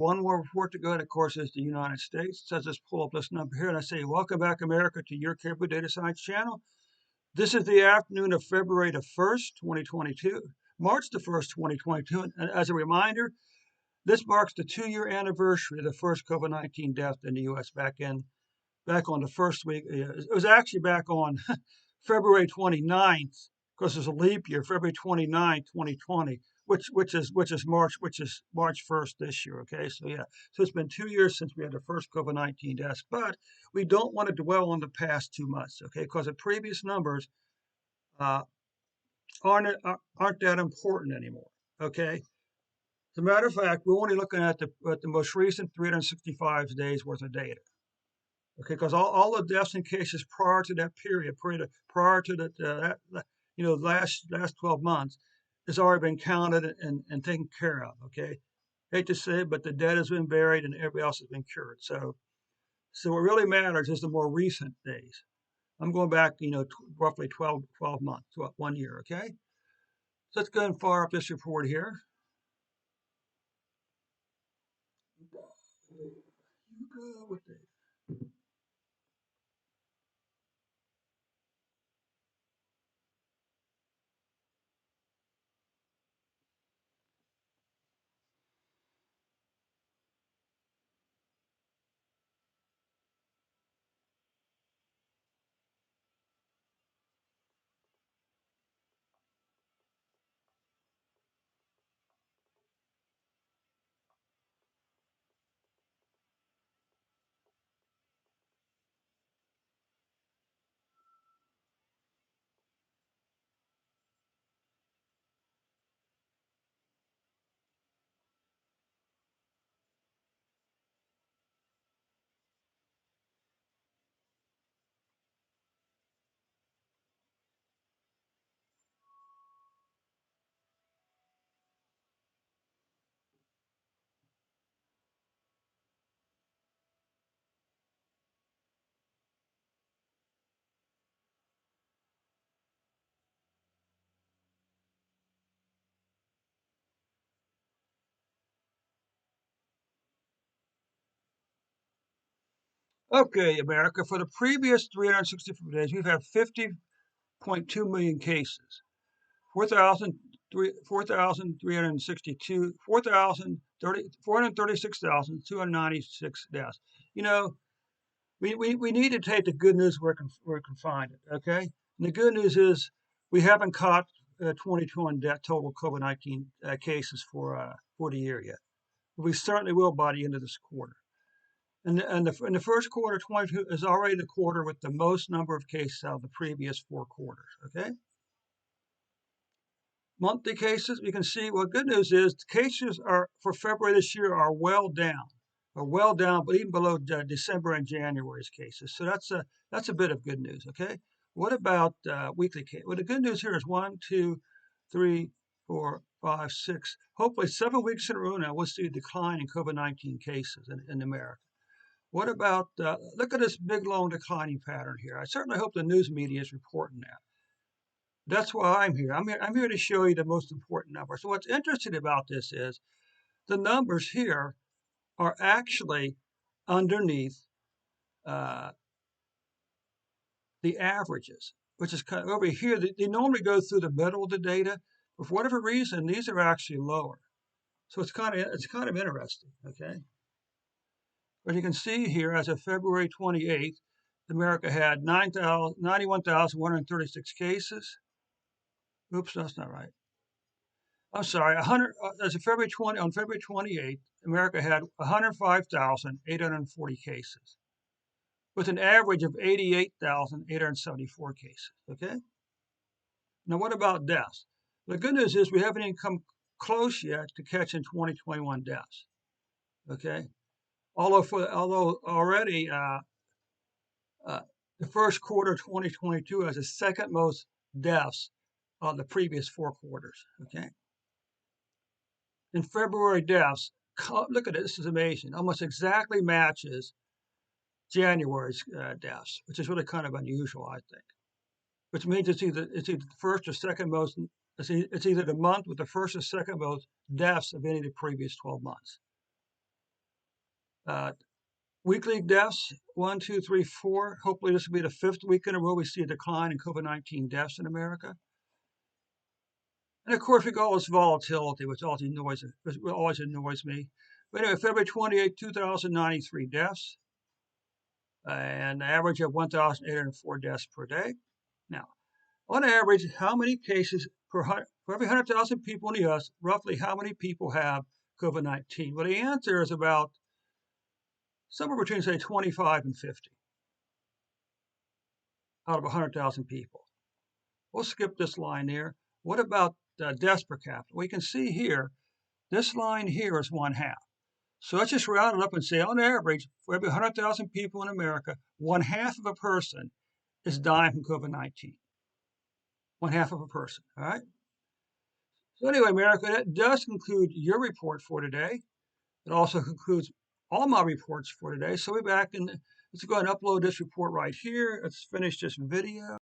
One more report to go, and of course, is the United States. So let's just pull up this number here, and I say, welcome back, America, to your Caribou Data Science channel. This is the afternoon of February the 1st, 2022, March the 1st, 2022. And as a reminder, this marks the 2-year anniversary of the first COVID-19 death in the U.S. back on the first week. It was actually back on February 29th, because there's a leap year, February 29th, 2020, which is March 1st this year. Okay, so yeah, so it's been 2 years since we had the first COVID-19 deaths, but we don't want to dwell on the past too much, okay, because the previous numbers uh, aren't that important anymore. Okay, as a matter of fact, we're only looking at the most recent 365 days worth of data. Okay, because all the deaths and cases prior to that period, prior to last 12 months, has already been counted and taken care of. Okay, hate to say it, but the dead has been buried and everybody else has been cured. So what really matters is the more recent days. I'm going back, roughly 12 months, 1 year. Okay, so let's go and fire up this report here. You go with it. Okay, America, for the previous 364 days, we've had 50.2 million cases, 4,362, 436,296 deaths. You know, we need to take the good news where it can find it, okay? And the good news is we haven't caught 2021 total COVID-19 cases for the year yet. We certainly will by the end of this quarter. And the first quarter 22 is already the quarter with the most number of cases out of the previous 4 quarters, okay? Monthly cases, you can see, well, good news is the cases are for February this year are well down, but even below December and January's cases. So that's a bit of good news, okay? What about weekly cases? Well, the good news here is 1, 2, 3, 4, 5, 6, hopefully 7 weeks in a row now, we'll see a decline in COVID-19 cases in America. What about, look at this big, long declining pattern here. I certainly hope the news media is reporting that. That's why I'm here. I'm here to show you the most important number. So what's interesting about this is the numbers here are actually underneath uh, the averages, which is kind of over here. They normally go through the middle of the data, but for whatever reason, these are actually lower. So it's kind of interesting. Okay, but you can see here as of February 28th, America had 91,136 cases. Oops, that's not right. I'm sorry, 100, as of on February 28th, America had 105,840 cases with an average of 88,874 cases, okay? Now, what about deaths? The good news is we haven't even come close yet to catching 2021 deaths, okay? Although already the first quarter of 2022 has the second most deaths of the previous 4 quarters, okay? In February deaths, look at it, this is amazing, almost exactly matches January's deaths, which is really kind of unusual, I think. Which means it's either the first or second most, it's either the month with the first or second most deaths of any of the previous 12 months. Uh, Weekly deaths, 1, 2, 3, 4. Hopefully this will be the 5th week in a row we see a decline in COVID-19 deaths in America. And of course, we got all this volatility, which always annoys me. But anyway, February 28, 2,093 deaths, and an average of 1,804 deaths per day. Now, on average, how many cases for every 100,000 people in the US, roughly how many people have COVID-19? Well, the answer is about somewhere between, say, 25 and 50 out of 100,000 people. We'll skip this line there. What about deaths per capita? We can see here, this line here is 1/2. So let's just round it up and say, on average, for every 100,000 people in America, 1/2 of a person is dying from COVID-19. 1/2 of a person, all right? So anyway, America, that does conclude your report for today. It also concludes all my reports for today. So we're back and let's go ahead and upload this report right here. Let's finish this video.